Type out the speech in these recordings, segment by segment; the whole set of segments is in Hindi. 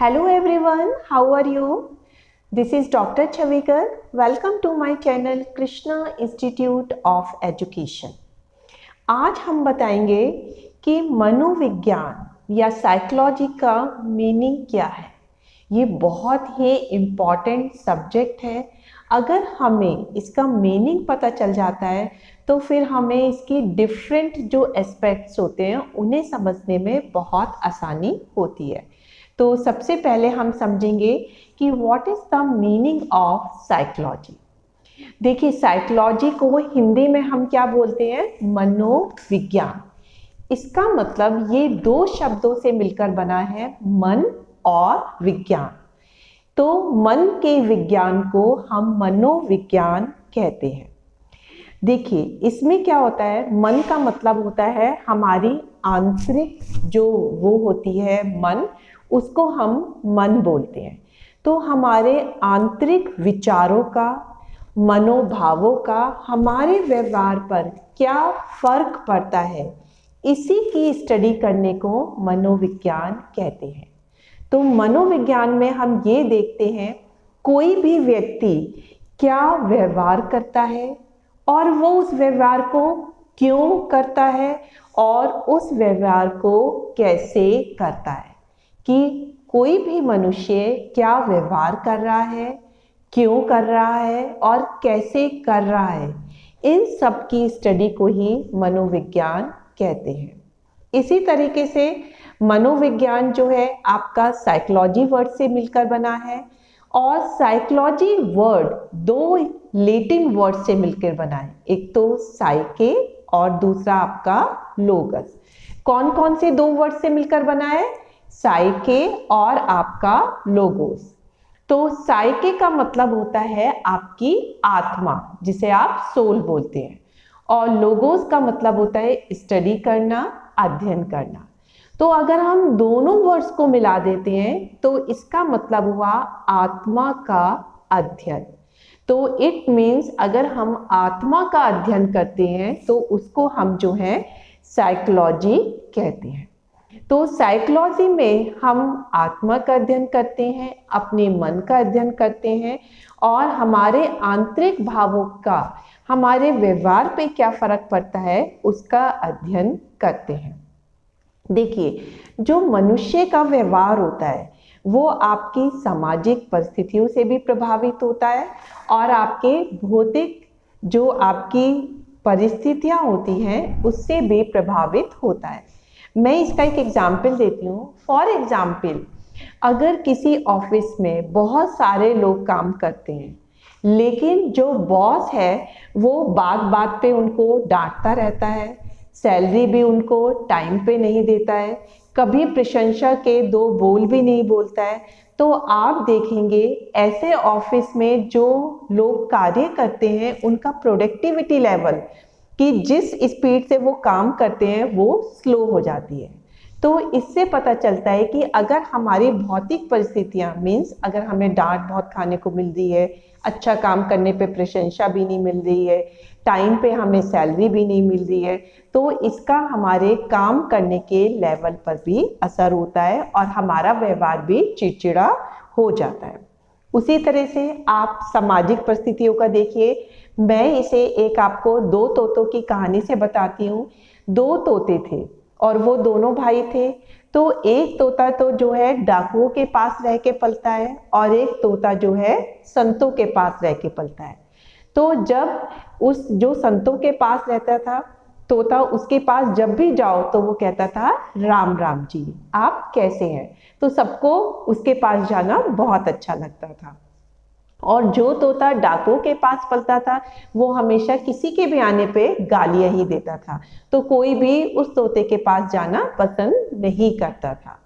Hello everyone, how are you? This is Dr. Chavikar. Welcome to my channel Krishna Institute of Education. आज हम बताएंगे कि मनोविज्ञान या साइकोलॉजी का मीनिंग क्या है। ये बहुत ही इम्पॉर्टेंट सब्जेक्ट है। अगर हमें इसका मीनिंग पता चल जाता है तो फिर हमें इसकी डिफरेंट जो एस्पेक्ट्स होते हैं उन्हें समझने में बहुत आसानी होती है। तो सबसे पहले हम समझेंगे कि what is the meaning of psychology. देखिए, साइकोलॉजी को हिंदी में हम क्या बोलते हैं? मनोविज्ञान। इसका मतलब ये दो शब्दों से मिलकर बना है, मन और विज्ञान। तो मन के विज्ञान को हम मनोविज्ञान कहते हैं। देखिए, इसमें क्या होता है, मन का मतलब होता है हमारी आंतरिक जो वो होती है मन, उसको हम मन बोलते हैं। तो हमारे आंतरिक विचारों का, मनोभावों का हमारे व्यवहार पर क्या फर्क पड़ता है, इसी की स्टडी करने को मनोविज्ञान कहते हैं। तो मनोविज्ञान में हम ये देखते हैं कोई भी व्यक्ति क्या व्यवहार करता है और वो उस व्यवहार को क्यों करता है और उस व्यवहार को कैसे करता है, कि कोई भी मनुष्य क्या व्यवहार कर रहा है, क्यों कर रहा है और कैसे कर रहा है, इन सब की स्टडी को ही मनोविज्ञान कहते हैं। इसी तरीके से मनोविज्ञान जो है आपका साइकोलॉजी वर्ड से मिलकर बना है और साइकोलॉजी वर्ड दो लैटिन वर्ड से मिलकर बना है, एक तो साइके और दूसरा आपका लोगस। कौन कौन से दो वर्ड से मिलकर बना है? साइके और आपका लोगोस। तो साइके का मतलब होता है आपकी आत्मा, जिसे आप सोल बोलते हैं, और लोगोस का मतलब होता है स्टडी करना, अध्ययन करना। तो अगर हम दोनों वर्ड्स को मिला देते हैं तो इसका मतलब हुआ आत्मा का अध्ययन। तो इट मीन्स अगर हम आत्मा का अध्ययन करते हैं तो उसको हम जो है साइकोलॉजी कहते हैं। तो साइकोलॉजी में हम आत्मा का अध्ययन करते हैं, अपने मन का अध्ययन करते हैं और हमारे आंतरिक भावों का हमारे व्यवहार पे क्या फर्क पड़ता है उसका अध्ययन करते हैं। देखिए, जो मनुष्य का व्यवहार होता है वो आपकी सामाजिक परिस्थितियों से भी प्रभावित होता है और आपके भौतिक जो आपकी परिस्थितियां होती हैं उससे भी प्रभावित होता है। मैं इसका एक एग्जाम्पल देती हूँ। फॉर एग्जाम्पल, अगर किसी ऑफिस में बहुत सारे लोग काम करते हैं लेकिन जो बॉस है वो बात बात पे उनको डांटता रहता है, सैलरी भी उनको टाइम पे नहीं देता है, कभी प्रशंसा के दो बोल भी नहीं बोलता है, तो आप देखेंगे ऐसे ऑफिस में जो लोग कार्य करते हैं उनका प्रोडक्टिविटी लेवल कि जिस स्पीड से वो काम करते हैं वो स्लो हो जाती है। तो इससे पता चलता है कि अगर हमारी भौतिक परिस्थितियां मीन्स अगर हमें डांट बहुत खाने को मिल रही है, अच्छा काम करने पे प्रशंसा भी नहीं मिल रही है, टाइम पे हमें सैलरी भी नहीं मिल रही है, तो इसका हमारे काम करने के लेवल पर भी असर होता है और हमारा व्यवहार भी चिड़चिड़ा हो जाता है। उसी तरह से आप सामाजिक परिस्थितियों का देखिए। मैं इसे एक आपको दो तोतों की कहानी से बताती हूँ। दो तोते थे और वो दोनों भाई थे। तो एक तोता तो जो है डाकुओं के पास रह के पलता है और एक तोता जो है संतों के पास रह के पलता है। तो जब उस जो संतों के पास रहता था तोता, उसके पास जब भी जाओ तो वो कहता था राम राम जी, आप कैसे हैं। तो सबको उसके पास जाना बहुत अच्छा लगता था। और जो तोता डाकुओं के पास पलता था वो हमेशा किसी के भी आने पे गालियां ही देता था, तो कोई भी उस तोते के पास जाना पसंद नहीं करता था।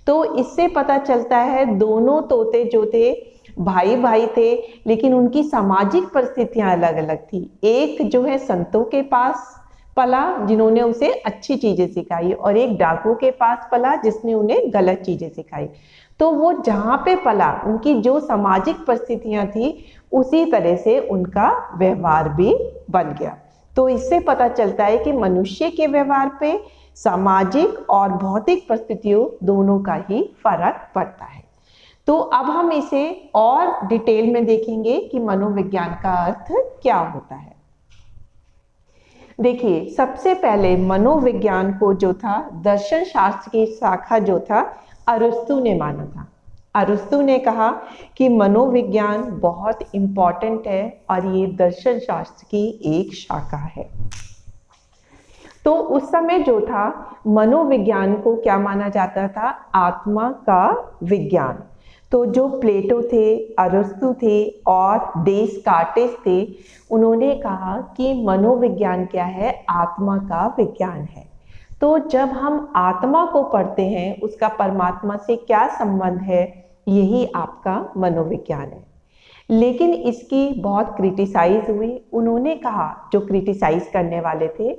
तो इससे पता चलता है दोनों तोते जो थे भाई भाई थे लेकिन उनकी सामाजिक परिस्थितियां अलग अलग थी। एक जो है संतों के पास पला जिन्होंने उसे अच्छी चीजें सिखाई और एक डाकुओं के पास पला जिसने उन्हें गलत चीजें सिखाई। तो वो जहाँ पे पला उनकी जो सामाजिक परिस्थितियां थी उसी तरह से उनका व्यवहार भी बन गया। तो इससे पता चलता है कि मनुष्य के व्यवहार पे सामाजिक और भौतिक परिस्थितियों दोनों का ही फर्क पड़ता है। तो अब हम इसे और डिटेल में देखेंगे कि मनोविज्ञान का अर्थ क्या होता है। देखिए, सबसे पहले मनोविज्ञान को जो था, दर्शन शास्त्र की शाखा जो था, अरस्तु ने माना था। अरस्तु ने कहा कि मनोविज्ञान बहुत इम्पॉर्टेंट है और ये दर्शन शास्त्र की एक शाखा है। तो उस समय जो था, मनोविज्ञान को क्या माना जाता था? आत्मा का विज्ञान। तो जो प्लेटो थे, अरस्तु थे और डेस्कार्टेस थे, उन्होंने कहा कि मनोविज्ञान क्या है? आत्मा का विज्ञान है। तो जब हम आत्मा को पढ़ते हैं, उसका परमात्मा से क्या संबंध है, यही आपका मनोविज्ञान है। लेकिन इसकी बहुत क्रिटिसाइज हुई। उन्होंने कहा, जो क्रिटिसाइज करने वाले थे,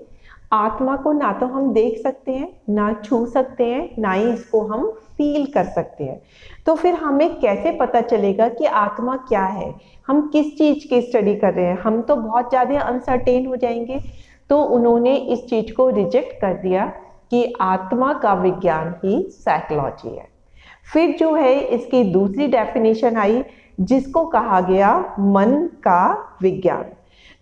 आत्मा को ना तो हम देख सकते हैं, ना छू सकते हैं, ना ही इसको हम फील कर सकते हैं। तो फिर हमें कैसे पता चलेगा कि आत्मा क्या है? हम किस चीज़ की स्टडी कर रहे हैं? हम तो बहुत ज़्यादा अनसर्टेन हो जाएंगे। तो उन्होंने इस चीज़ को रिजेक्ट कर दिया कि आत्मा का विज्ञान ही साइकोलॉजी है। फिर जो है, इसकी दूसरी डेफिनेशन आई, जिसको कहा गया मन का विज्ञान।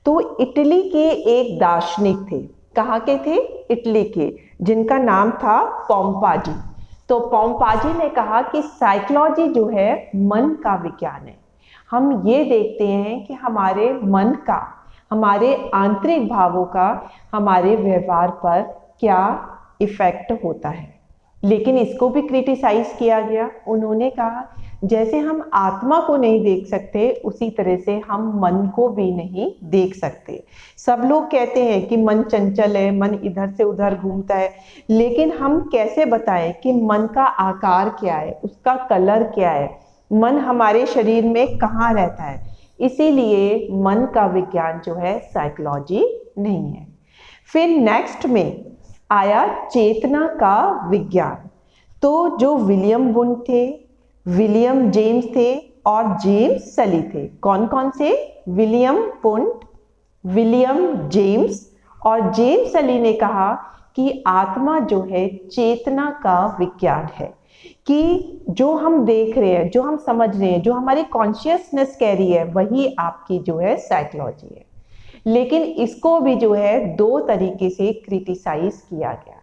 तो इटली के एक दार्शनिक थे। कहाँ के थे? इटली के, जिनका नाम था पोम्पाजी। तो पोम्पाजी ने कहा कि साइकोलॉजी जो है मन का विज्ञान है। हम ये देखते हैं कि हमारे मन का, हमारे आंतरिक भावों का हमारे व्यवहार पर क्या इफेक्ट होता है। लेकिन इसको भी क्रिटिसाइज किया गया। उन्होंने कहा, जैसे हम आत्मा को नहीं देख सकते, उसी तरह से हम मन को भी नहीं देख सकते। सब लोग कहते हैं कि मन चंचल है, मन इधर से उधर घूमता है, लेकिन हम कैसे बताएं कि मन का आकार क्या है, उसका कलर क्या है, मन हमारे शरीर में कहाँ रहता है? इसीलिए मन का विज्ञान जो है साइकोलॉजी नहीं है। फिर नेक्स्ट में आया चेतना का विज्ञान। तो जो विलियम वुंड थे, विलियम जेम्स थे और जेम्स सली थे। कौन कौन से? विलियम वुंड, विलियम जेम्स और जेम्स सली ने कहा कि आत्मा जो है चेतना का विज्ञान है, कि जो हम देख रहे हैं, जो हम समझ रहे हैं, जो हमारी कॉन्शियसनेस कह रही है, वही आपकी जो है साइकोलॉजी है। लेकिन इसको भी जो है दो तरीके से क्रिटिसाइज किया गया।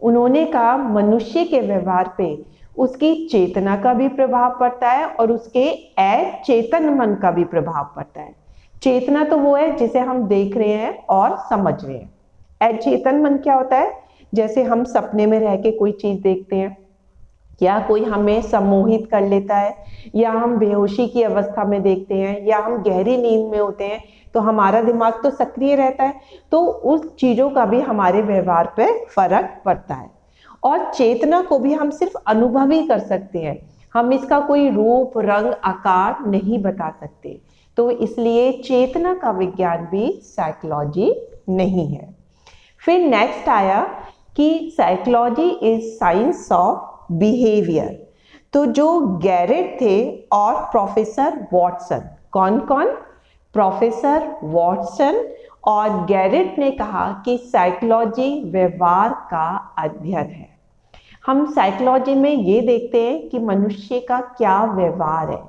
उन्होंने कहा, मनुष्य के व्यवहार पे उसकी चेतना का भी प्रभाव पड़ता है और उसके अचेतन मन का भी प्रभाव पड़ता है। चेतना तो वो है जिसे हम देख रहे हैं और समझ रहे हैं। अचेतन मन क्या होता है? जैसे हम सपने में रह के कोई चीज देखते हैं, या कोई हमें सम्मोहित कर लेता है, या हम बेहोशी की अवस्था में देखते हैं, या हम गहरी नींद में होते हैं, तो हमारा दिमाग तो सक्रिय रहता है। तो उस चीज़ों का भी हमारे व्यवहार पे फर्क पड़ता है। और चेतना को भी हम सिर्फ अनुभव ही कर सकते हैं, हम इसका कोई रूप, रंग, आकार नहीं बता सकते। तो इसलिए चेतना का विज्ञान भी साइकोलॉजी नहीं है। फिर नेक्स्ट आया कि psychology is science of behaviour. तो जो गैरेट थे और प्रोफेसर वॉटसन, कौन कौन? प्रोफेसर वॉटसन और गैरेट ने कहा कि साइकोलॉजी व्यवहार का अध्ययन है। हम साइकोलॉजी में ये देखते हैं कि मनुष्य का क्या व्यवहार है,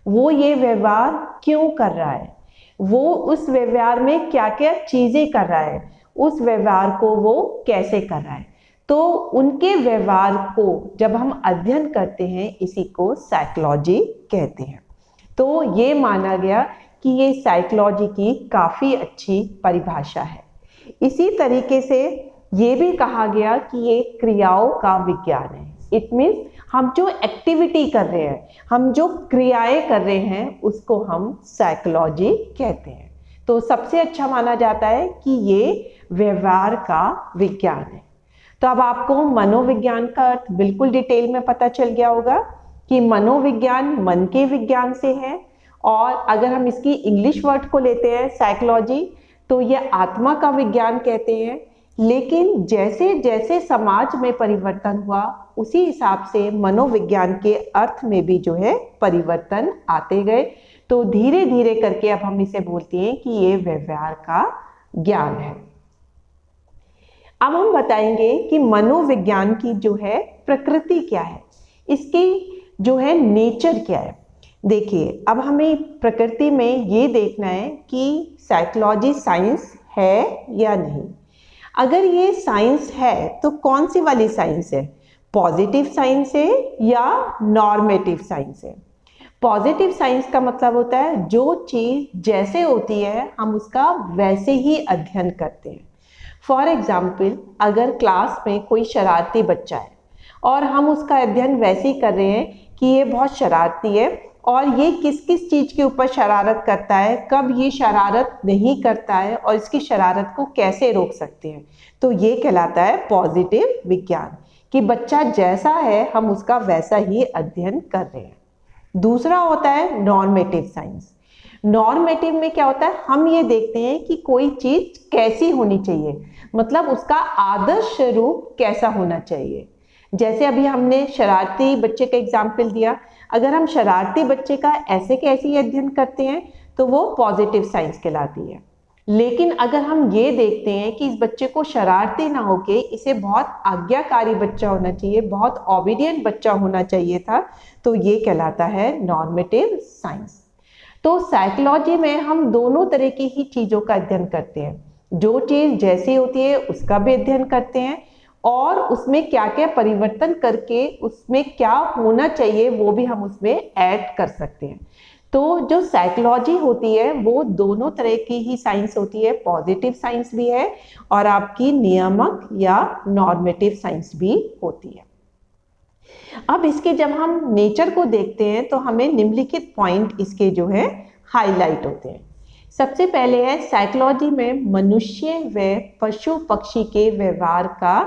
वो ये व्यवहार क्यों कर रहा है, वो उस व्यवहार में क्या क्या चीज़ें कर रहा है, उस व्यवहार को वो कैसे कर रहा है। तो उनके व्यवहार को जब हम अध्ययन करते हैं, इसी को साइकोलॉजी कहते हैं। तो ये माना गया कि ये साइकोलॉजी की काफ़ी अच्छी परिभाषा है। इसी तरीके से ये भी कहा गया कि ये क्रियाओं का विज्ञान है। इट मीन्स हम जो एक्टिविटी कर रहे हैं, हम जो क्रियाएं कर रहे हैं, उसको हम साइकोलॉजी कहते हैं। तो सबसे अच्छा माना जाता है कि ये व्यवहार का विज्ञान है। तो अब आपको मनोविज्ञान का अर्थ बिल्कुल डिटेल में पता चल गया होगा कि मनोविज्ञान मन के विज्ञान से है, और अगर हम इसकी इंग्लिश वर्ड को लेते हैं साइकोलॉजी, तो ये आत्मा का विज्ञान कहते हैं। लेकिन जैसे जैसे समाज में परिवर्तन हुआ, उसी हिसाब से मनोविज्ञान के अर्थ में भी जो है परिवर्तन आते गए। तो धीरे धीरे करके अब हम इसे बोलते हैं कि ये व्यवहार का ज्ञान है। अब हम बताएंगे कि मनोविज्ञान की जो है प्रकृति क्या है, इसकी जो है नेचर क्या है। देखिए, अब हमें प्रकृति में ये देखना है कि साइकोलॉजी साइंस है या नहीं। अगर ये साइंस है तो कौन सी वाली साइंस है, पॉजिटिव साइंस है या नॉर्मेटिव साइंस है। पॉजिटिव साइंस का मतलब होता है जो चीज़ जैसे होती है हम उसका वैसे ही अध्ययन करते हैं। फॉर एग्जाम्पल, अगर क्लास में कोई शरारती बच्चा है और हम उसका अध्ययन वैसे ही कर रहे हैं कि ये बहुत शरारती है और ये किस किस चीज़ के ऊपर शरारत करता है, कब ये शरारत नहीं करता है और इसकी शरारत को कैसे रोक सकते हैं, तो ये कहलाता है पॉजिटिव विज्ञान, कि बच्चा जैसा है हम उसका वैसा ही अध्ययन कर रहे हैं। दूसरा होता है नॉर्मेटिव साइंस। नॉर्मेटिव में क्या होता है, हम ये देखते हैं कि कोई चीज़ कैसी होनी चाहिए, मतलब उसका आदर्श रूप कैसा होना चाहिए। जैसे अभी हमने शरारती बच्चे का एग्जाम्पल दिया, अगर हम शरारती बच्चे का ऐसे कैसे अध्ययन करते हैं तो वो पॉजिटिव साइंस कहलाती है। लेकिन अगर हम ये देखते हैं कि इस बच्चे को शरारती ना होके इसे बहुत आज्ञाकारी बच्चा होना चाहिए, बहुत ओबीडियंट बच्चा होना चाहिए था, तो ये कहलाता है नॉर्मेटिव साइंस। तो साइकोलॉजी में हम दोनों तरह की ही चीज़ों का अध्ययन करते हैं, जो चीज़ जैसी होती है उसका भी अध्ययन करते हैं और उसमें क्या क्या परिवर्तन करके उसमें क्या होना चाहिए वो भी हम उसमें ऐड कर सकते हैं। तो जो साइकोलॉजी होती है वो दोनों तरह की ही साइंस होती है, पॉजिटिव साइंस भी है और आपकी नियामक या नॉर्मेटिव साइंस भी होती है। अब इसके जब हम नेचर को देखते हैं तो हमें निम्नलिखित पॉइंट इसके जो है हाईलाइट होते हैं। सबसे पहले है साइकोलॉजी में मनुष्य व पशु पक्षी के व्यवहार का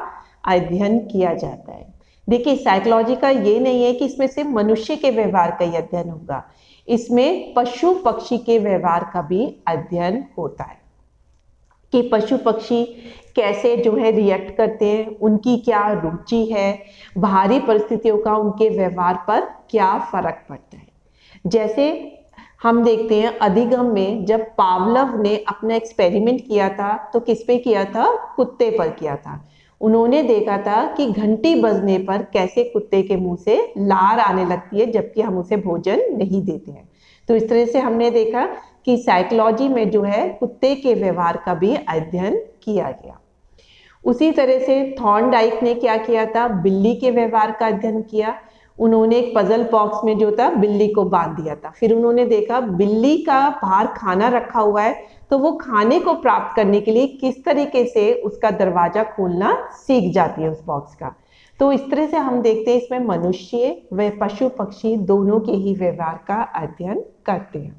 अध्ययन किया जाता है। देखिए, साइकोलॉजी का ये नहीं है कि इसमें सिर्फ मनुष्य के व्यवहार का ही अध्ययन होगा, इसमें पशु पक्षी के व्यवहार का भी अध्ययन होता है कि पशु पक्षी कैसे जो है रिएक्ट करते हैं, उनकी क्या रुचि है, बाहरी परिस्थितियों का उनके व्यवहार पर क्या फर्क पड़ता है। जैसे हम देखते हैं अधिगम में जब पावलव ने अपना एक्सपेरिमेंट किया था तो किस पे किया था, कुत्ते पर किया था। उन्होंने देखा था कि घंटी बजने पर कैसे कुत्ते के मुंह से लार आने लगती है जबकि हम उसे भोजन नहीं देते हैं। तो इस तरह से हमने देखा कि साइकोलॉजी में जो है कुत्ते के व्यवहार का भी अध्ययन किया गया। उसी तरह से थॉर्नडाइक ने क्या किया था, बिल्ली के व्यवहार का अध्ययन किया। उन्होंने एक पजल बॉक्स में जो था बिल्ली को बांध दिया था, फिर उन्होंने देखा बिल्ली का बाहर खाना रखा हुआ है तो वो खाने को प्राप्त करने के लिए किस तरीके से उसका दरवाजा खोलना सीख जाती है उस बॉक्स का। तो इस तरह से हम देखते हैं इसमें मनुष्य व पशु पक्षी दोनों के ही व्यवहार का अध्ययन करते हैं।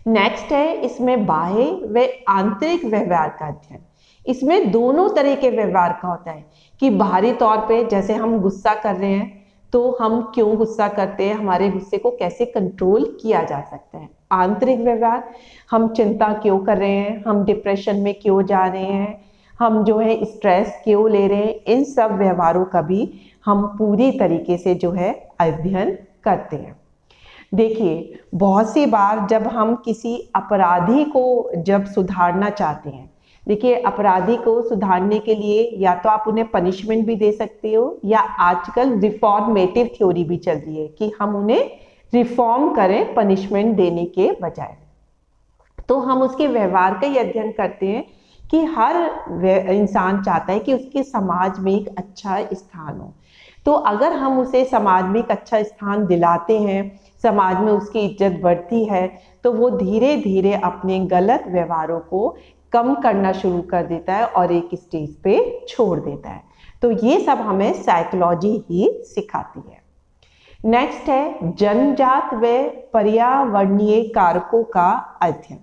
नेक्स्ट है इसमें बाह्य व आंतरिक व्यवहार का अध्ययन। इसमें दोनों तरह के व्यवहार का होता है कि बाहरी तौर पे जैसे हम गुस्सा कर रहे हैं तो हम क्यों गुस्सा करते हैं, हमारे गुस्से को कैसे कंट्रोल किया जा सकता है। आंतरिक व्यवहार, हम चिंता क्यों कर रहे हैं, हम डिप्रेशन में क्यों जा रहे हैं, हम जो है स्ट्रेस क्यों ले रहे हैं, इन सब व्यवहारों का भी हम पूरी तरीके से जो है अध्ययन करते हैं। देखिए, बहुत सी बार जब हम किसी अपराधी को जब सुधारना चाहते हैं, देखिए अपराधी को सुधारने के लिए या तो आप उन्हें पनिशमेंट भी दे सकते हो या आजकल रिफॉर्मेटिव थ्योरी भी चल रही है कि हम उन्हें रिफॉर्म करें पनिशमेंट देने के बजाय। तो हम उसके व्यवहार का ही अध्ययन करते हैं कि हर इंसान चाहता है कि उसके समाज में एक अच्छा स्थान हो। तो अगर हम उसे समाज में एक अच्छा स्थान दिलाते हैं, समाज में उसकी इज्जत बढ़ती है, तो वो धीरे धीरे अपने गलत व्यवहारों को कम करना शुरू कर देता है और एक स्टेज पे छोड़ देता है। तो ये सब हमें साइकोलॉजी ही सिखाती है। नेक्स्ट है जन्मजात व पर्यावरणीय कारकों का अध्ययन।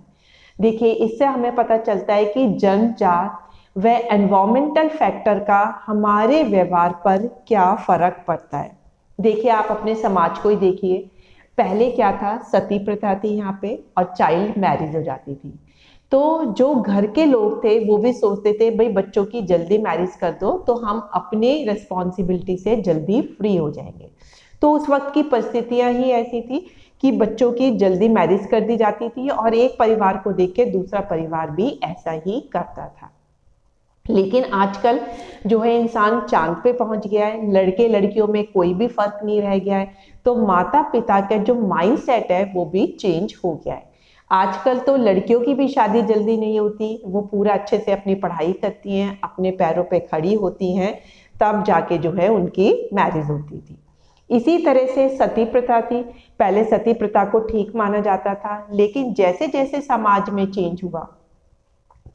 देखिए, इससे हमें पता चलता है कि जन्मजात व एनवायरमेंटल फैक्टर का हमारे व्यवहार पर क्या फर्क पड़ता है। देखिए, आप अपने समाज को ही देखिए, पहले क्या था, सती प्रथा थी यहाँ पे और चाइल्ड मैरिज हो जाती थी। तो जो घर के लोग थे वो भी सोचते थे भाई बच्चों की जल्दी मैरिज कर दो तो हम अपने रिस्पॉन्सिबिलिटी से जल्दी फ्री हो जाएंगे। तो उस वक्त की परिस्थितियां ही ऐसी थी कि बच्चों की जल्दी मैरिज कर दी जाती थी और एक परिवार को देख के दूसरा परिवार भी ऐसा ही करता था। लेकिन आजकल जो है इंसान चांद पे पहुंच गया है, लड़के लड़कियों में कोई भी फर्क नहीं रह गया है। तो माता पिता का जो माइंड सेट है वो भी चेंज हो गया है। आजकल तो लड़कियों की भी शादी जल्दी नहीं होती, वो पूरा अच्छे से अपनी पढ़ाई करती हैं, अपने पैरों पे खड़ी होती हैं, तब जाके जो है उनकी मैरिज होती थी। इसी तरह से सती प्रथा थी। पहले सती प्रथा को ठीक माना जाता था, लेकिन जैसे जैसे समाज में चेंज हुआ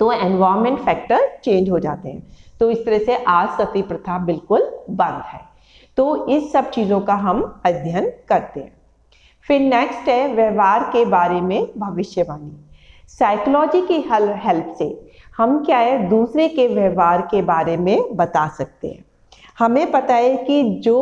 तो एनवायरमेंट फैक्टर चेंज हो जाते हैं। तो इस तरह से आज सती प्रथा बिल्कुल बंद है। तो इस सब चीज़ों का हम अध्ययन करते हैं। फिर नेक्स्ट है व्यवहार के बारे में भविष्यवाणी। साइकोलॉजी की हेल्प से हम क्या है दूसरे के व्यवहार के बारे में बता सकते हैं। हमें पता है कि जो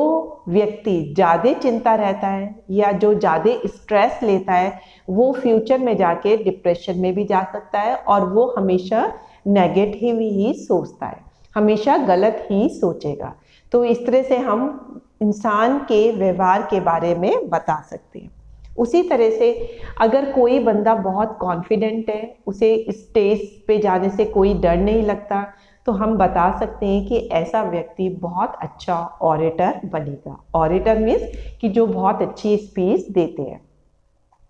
व्यक्ति ज़्यादा चिंता रहता है या जो ज़्यादा स्ट्रेस लेता है वो फ्यूचर में जाके डिप्रेशन में भी जा सकता है, और वो हमेशा नेगेटिव ही सोचता है, हमेशा गलत ही सोचेगा। तो इस तरह से हम इंसान के व्यवहार के बारे में बता सकते हैं। उसी तरह से अगर कोई बंदा बहुत कॉन्फिडेंट है, उसे स्टेज पे जाने से कोई डर नहीं लगता, तो हम बता सकते हैं कि ऐसा व्यक्ति बहुत अच्छा ऑरेटर बनेगा। ऑरेटर मीन्स कि जो बहुत अच्छी स्पीच देते हैं।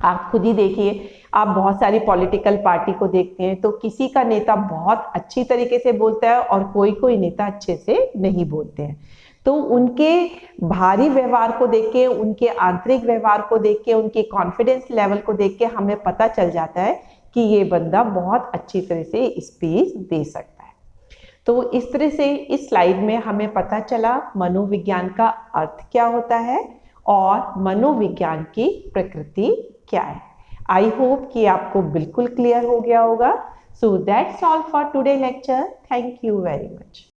आप खुद ही देखिए, आप बहुत सारी पॉलिटिकल पार्टी को देखते हैं तो किसी का नेता बहुत अच्छी तरीके से बोलता है और कोई कोई नेता अच्छे से नहीं बोलते हैं। तो उनके बाहरी व्यवहार को देख के, उनके आंतरिक व्यवहार को देख के, उनके कॉन्फिडेंस लेवल को देख के हमें पता चल जाता है कि ये बंदा बहुत अच्छी तरह से स्पीच दे सकता है। तो इस तरह से इस स्लाइड में हमें पता चला मनोविज्ञान का अर्थ क्या होता है और मनोविज्ञान की प्रकृति क्या है। आई होप कि आपको बिल्कुल क्लियर हो गया होगा। So that's all for today lecture. Thank you very much.